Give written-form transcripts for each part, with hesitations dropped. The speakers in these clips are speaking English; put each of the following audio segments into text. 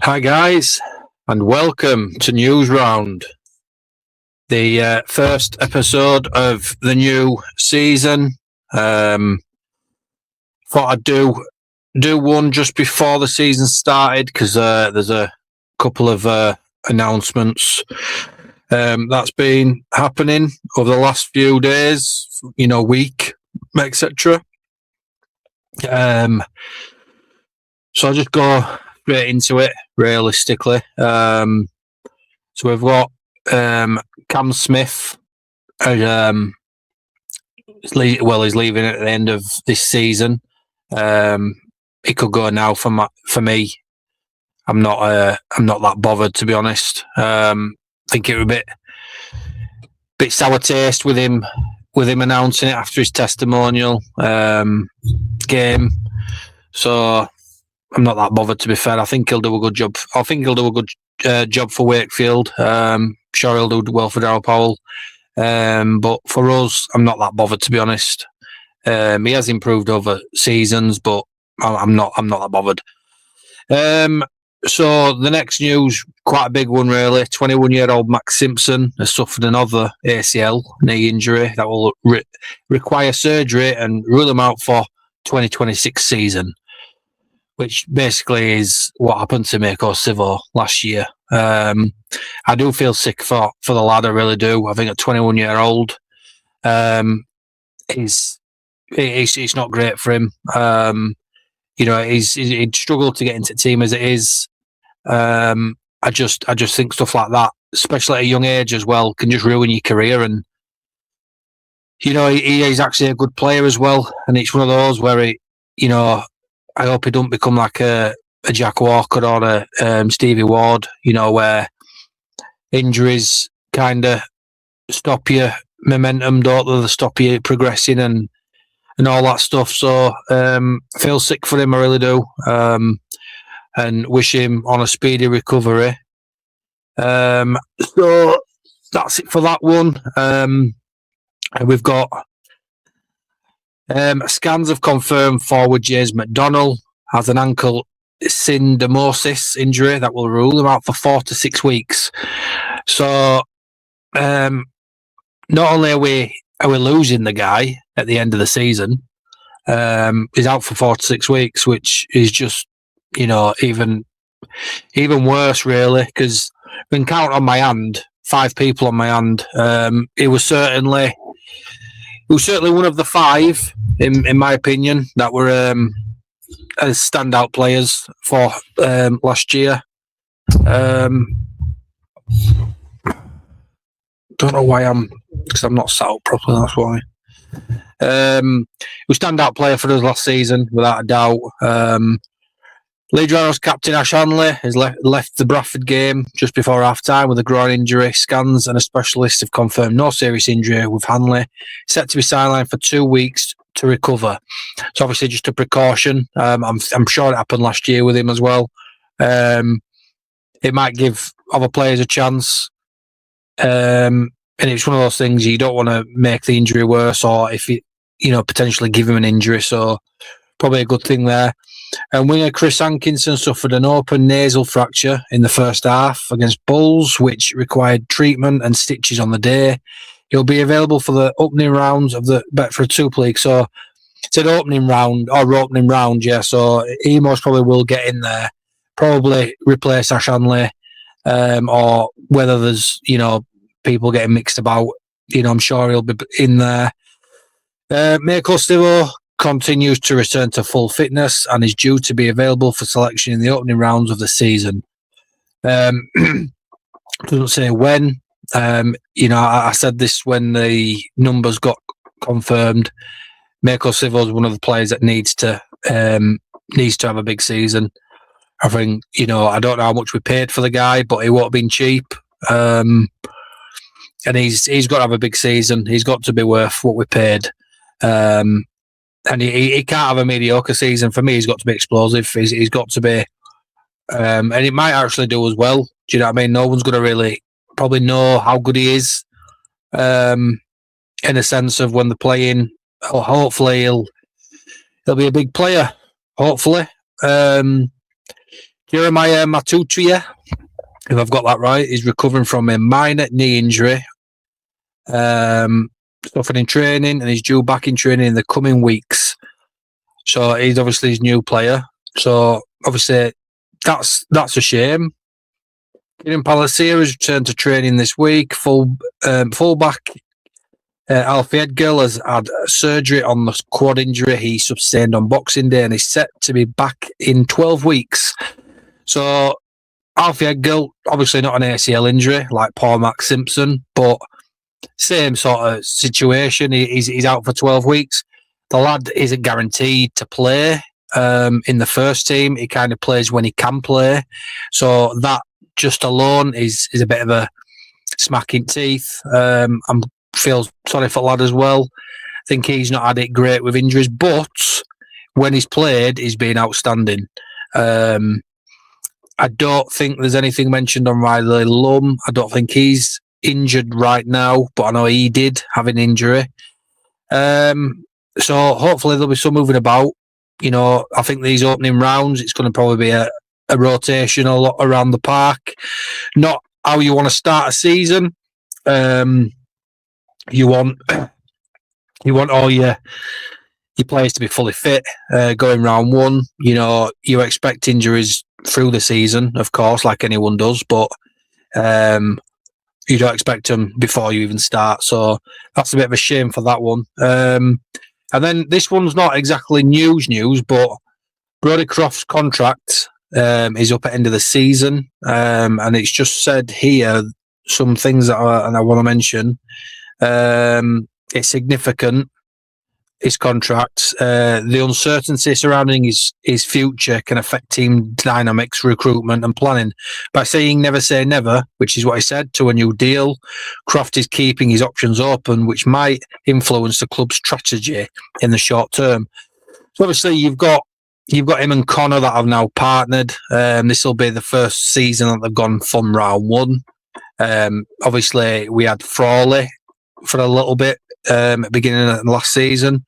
Hi guys, and welcome to NEWSROUND, the first episode of the new season. Thought I'd do one just before the season started because there's a couple of announcements that's been happening over the last few days, week, etc. So I'll just go straight into it realistically. So we've got Cam Smith. He's leaving at the end of this season. He could go now for me. I'm not that bothered, to be honest. I think it was a bit sour taste with him announcing it after his testimonial game. So I'm not that bothered, to be fair. I think he'll do a good job. I think he'll do a good job for Wakefield. Sure, he'll do well for Darryl Powell. But for us, I'm not that bothered, to be honest. He has improved over seasons, but I'm not that bothered. So the next news, quite a big one, really. 21-year-old Max Simpson has suffered another ACL knee injury that will require surgery and rule him out for 2026 season, which basically is what happened to Mako Sivo last year. I do feel sick for the lad, I really do. I think at 21-year-old, it's not great for him. He'd struggled to get into the team as it is. I just think stuff like that, especially at a young age as well, can just ruin your career. And he is actually a good player as well. And it's one of those where I hope he don't become like a Jack Walker or a Stevie Ward, where injuries kind of stop your momentum, don't they? They stop you progressing and all that stuff. So I feel sick for him, I really do, and wish him on a speedy recovery. So that's it for that one. And we've got scans have confirmed forward James McDonnell has an ankle syndesmosis injury that will rule him out for 4 to 6 weeks. So not only are we losing the guy at the end of the season, he's out for 4 to 6 weeks, which is just even worse, really, because we can count on my hand 5 people on my hand. It was certainly one of the 5, in my opinion, that were as standout players for last year. Don't know why because I'm not sat up properly, that's why. He was standout player for us last season, without a doubt. Leeds Rhinos captain Ash Hanley has left the Bradford game just before half-time with a groin injury. Scans and a specialist have confirmed no serious injury, with Hanley set to be sidelined for 2 weeks to recover. So obviously just a precaution. I'm sure it happened last year with him as well. It might give other players a chance. And it's one of those things, you don't want to make the injury worse, or if potentially give him an injury. So probably a good thing there. And winger Chris Hankinson suffered an open nasal fracture in the first half against Bulls, which required treatment and stitches on the day. He'll be available for the opening rounds of the Betfred Super League. So it's an opening round, yeah. So he most probably will get in there, probably replace Ash Hanley, or whether there's, people getting mixed about, I'm sure he'll be in there. Mako Sivo continues to return to full fitness and is due to be available for selection in the opening rounds of the season. Doesn't say when. I said this when the numbers got confirmed. Mako Sivo is one of the players that needs to have a big season. I think, I don't know how much we paid for the guy, but he won't have been cheap. And he's got to have a big season. He's got to be worth what we paid. And he can't have a mediocre season. For me, he's got to be explosive. He's got to be, and it might actually do as well. Do you know what I mean? No one's going to really probably know how good he is, in a sense of when they're playing. Hopefully, he'll be a big player. Hopefully, do Jeremiah Matutria, if I've got that right, is recovering from a minor knee injury. Suffered in training and he's due back in training in the coming weeks. So he's obviously his new player. So obviously that's a shame. Kieran Palacios has returned to training this week. Fullback Alfie Edgill has had surgery on the quad injury he sustained on Boxing Day and is set to be back in 12 weeks. So Alfie Edgill, obviously not an ACL injury like Paul Max Simpson, but same sort of situation. He's out for 12 weeks. The lad isn't guaranteed to play in the first team. He kind of plays when he can play. So that just alone is a bit of a smack in teeth. I feel sorry for the lad as well. I think he's not had it great with injuries, but when he's played, he's been outstanding. I don't think there's anything mentioned on Riley Lum. I don't think he's injured right now, but I know he did have an injury. So hopefully there'll be some moving about. You know, I think these opening rounds, it's going to probably be a rotation a lot around the park. Not how you want to start a season. You want all your players to be fully fit going round one. You know, you expect injuries through the season, of course, like anyone does, but you don't expect them before you even start. So that's a bit of a shame for that one. And then this one's not exactly news, but Brodie Croft's contract is up at the end of the season. And it's just said here some things that I want to mention. It's significant, his contract. The uncertainty surrounding his future can affect team dynamics, recruitment and planning. By saying never say never, which is what he said, to a new deal, Croft is keeping his options open, which might influence the club's strategy in the short term. So obviously you've got him and Connor that have now partnered. This will be the first season that they've gone from round one. Obviously we had Frawley for a little bit at the beginning of the last season.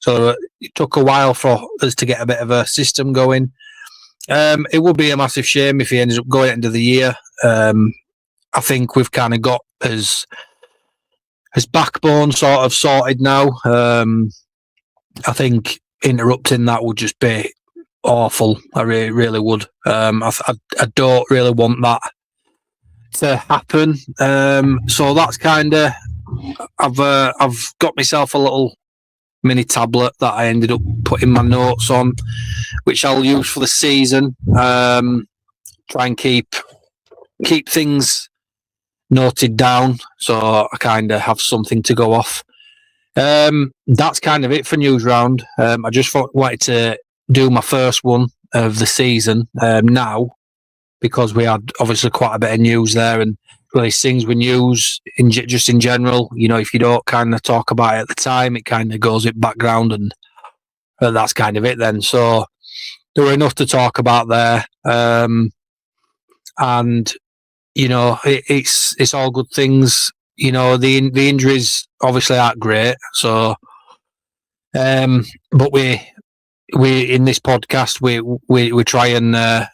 So it took a while for us to get a bit of a system going. It would be a massive shame if he ended up going into the year. I think we've kind of got his backbone sort of sorted now. I think interrupting that would just be awful. I really would. I don't really want that to happen. So that's kind of... I've got myself a little mini tablet that I ended up putting my notes on, which I'll use for the season. Try and keep things noted down, so I kind of have something to go off. That's kind of it for News Round. I just wanted to do my first one of the season now, because we had obviously quite a bit of news there, and these things with news just in general, you know, if you don't kind of talk about it at the time, it kind of goes in background, and that's kind of it then. So there were enough to talk about there, and you know, it's all good things. You know, the injuries obviously aren't great, so but we in this podcast we try and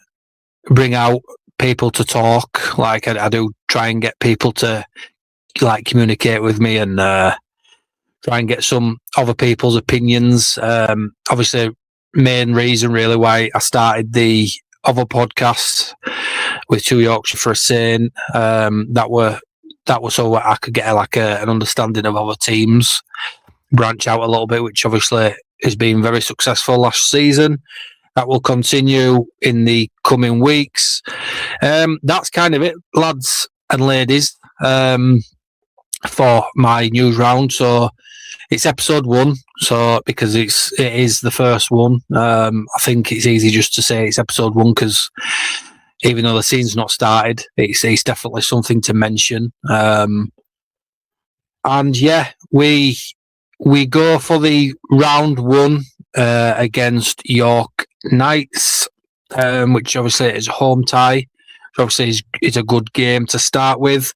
bring out people to talk. Like I do try and get people to like communicate with me and try and get some other people's opinions. Obviously, main reason really why I started the other podcast with Two Yorkshire for a Saint, that was so I could get an understanding of other teams, branch out a little bit, which obviously has been very successful last season. That will continue in the coming weeks. That's kind of it, lads and ladies, for my news round. So it's episode 1. So because it is the first one, I think it's easy just to say it's episode 1, because even though the season's not started, it's definitely something to mention. And yeah, we go for the round 1 against York Knights, which obviously is a home tie. Obviously, it's a good game to start with.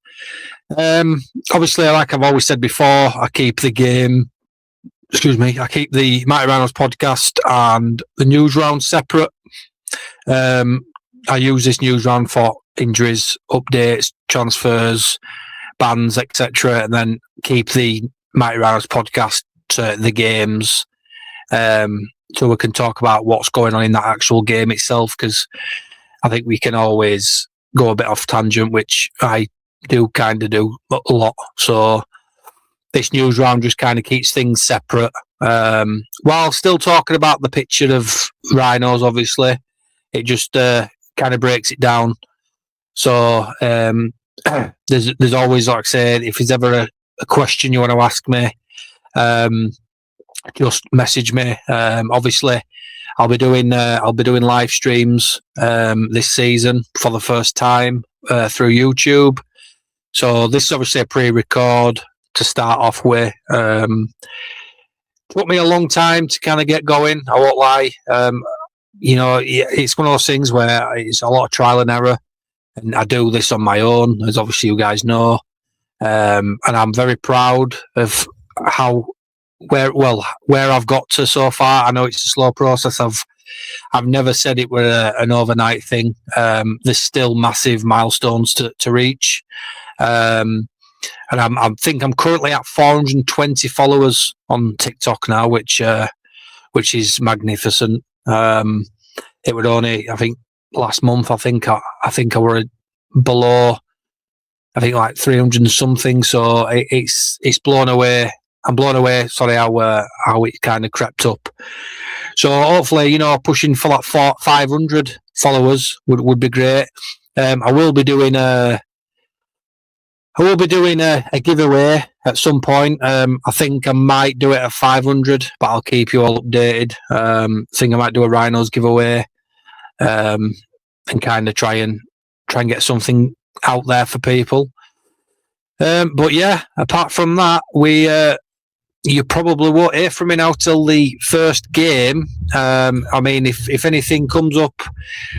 Obviously, like I've always said before, I keep the Mighty Rhinos podcast and the news round separate. I use this news round for injuries, updates, transfers, bans, etc., and then keep the Mighty Rhinos podcast to the games, so we can talk about what's going on in that actual game itself, because I think we can always go a bit off tangent, which I do kind of do a lot. So this news round just kind of keeps things separate, while still talking about the picture of Rhinos. Obviously, it just kind of breaks it down. So there's always, like I said, if there's ever a question you want to ask me, just message me. Obviously, I'll be doing live streams this season for the first time through YouTube. So this is obviously a pre-record to start off with. Took me a long time to kind of get going, I won't lie. It's one of those things where it's a lot of trial and error, and I do this on my own, as obviously you guys know. And I'm very proud of where I've got to so far. I know it's a slow process. I've never said it were an overnight thing. There's still massive milestones to reach. And I think I'm currently at 420 followers on TikTok now, which is magnificent. It would only, I think, last month, I think I were below, I think, like 300 and something. So it's blown away. I'm blown away. Sorry, how it kind of crept up. So hopefully, pushing for like 500 followers would be great. I will be doing a giveaway at some point. I think I might do it at 500, but I'll keep you all updated. I think I might do a Rhinos giveaway, and kind of try and get something out there for people. But yeah, apart from that, you probably won't hear from me now till the first game. I mean, if anything comes up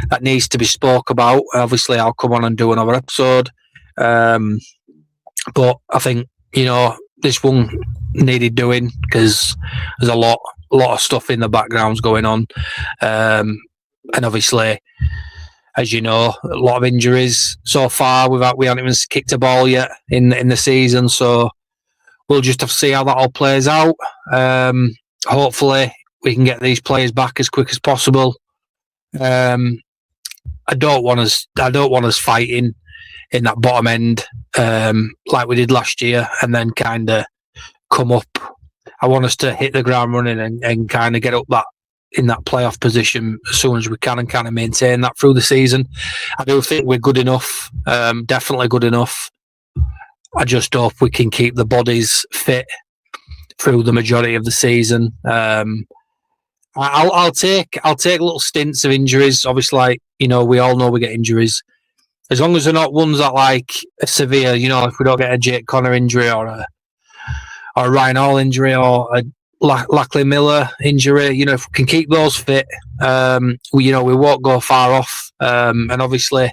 that needs to be spoke about, obviously I'll come on and do another episode. But I think, this one needed doing because there's a lot of stuff in the backgrounds going on. And obviously, as you know, a lot of injuries so far. We haven't even kicked a ball yet in the season, so we'll just have to see how that all plays out. Hopefully, we can get these players back as quick as possible. I don't want us fighting in that bottom end like we did last year, and then kind of come up. I want us to hit the ground running and kind of get up in that playoff position as soon as we can, and kind of maintain that through the season. I do think we're good enough, definitely good enough. I just hope we can keep the bodies fit through the majority of the season. I'll take little stints of injuries. Obviously, we all know we get injuries. As long as they're not ones that like are severe, if we don't get a Jake Connor injury or a Ryan Hall injury or a Lackley Miller injury, if we can keep those fit, we won't go far off. And obviously,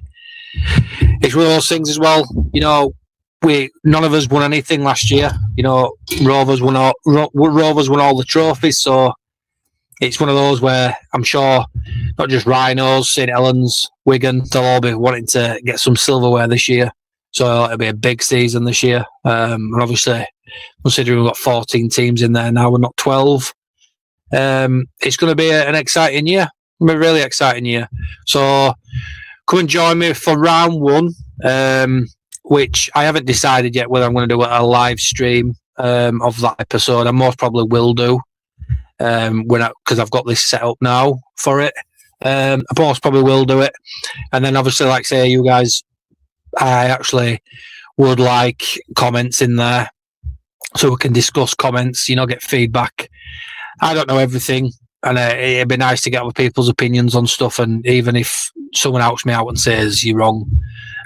it's one of those things as well. None of us won anything last year. Rovers won all the trophies, so it's one of those where I'm sure not just Rhinos, St Helens, Wigan, they'll all be wanting to get some silverware this year. So it'll be a big season this year. And obviously, considering we've got 14 teams in there now, we're not 12. It's going to be an exciting year. It'll be a really exciting year. So come and join me for round one, which I haven't decided yet whether I'm going to do a live stream of that episode. I most probably will do, because I've got this set up now for it. I most probably will do it. And then obviously, like I say, you guys, I actually would like comments in there so we can discuss comments, get feedback. I don't know everything, and it'd be nice to get other people's opinions on stuff. And even if someone helps me out and says you're wrong,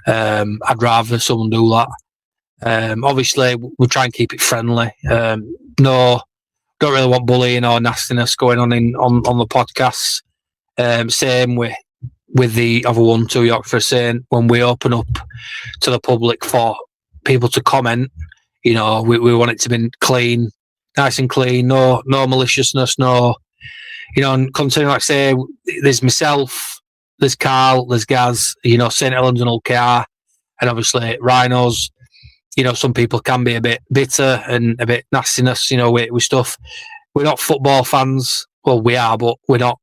I'd rather someone do that. Obviously, we'll try and keep it friendly. No, don't really want bullying or nastiness going on on the podcasts. Same with the other one, Two York for Saint. When we open up to the public for people to comment, we want it to be clean, nice and clean. No maliciousness. No, and considering, like I say, there's myself, there's Carl, there's Gaz, St Helens and Hull KR, and obviously Rhinos. Some people can be a bit bitter and a bit nastiness, with stuff. We're not football fans. Well, we are, but we're not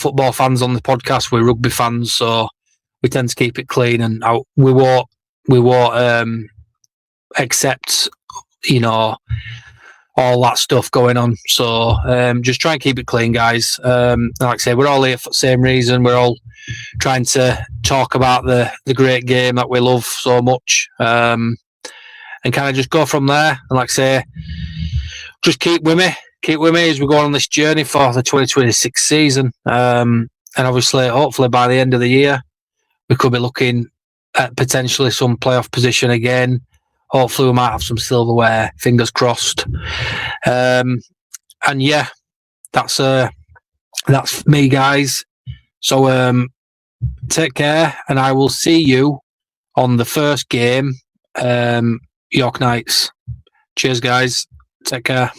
football fans on the podcast. We're rugby fans, so we tend to keep it clean, and we won't accept, all that stuff going on. So just try and keep it clean, guys. Like I say, we're all here for the same reason. We're all trying to talk about the great game that we love so much, and kind of just go from there. And like I say, just keep with me as we go on this journey for the 2026 season. And obviously, hopefully by the end of the year, we could be looking at potentially some playoff position again. Hopefully we might have some silverware, fingers crossed. And yeah, that's me, guys. So take care, and I will see you on the first game, York Knights. Cheers, guys. Take care.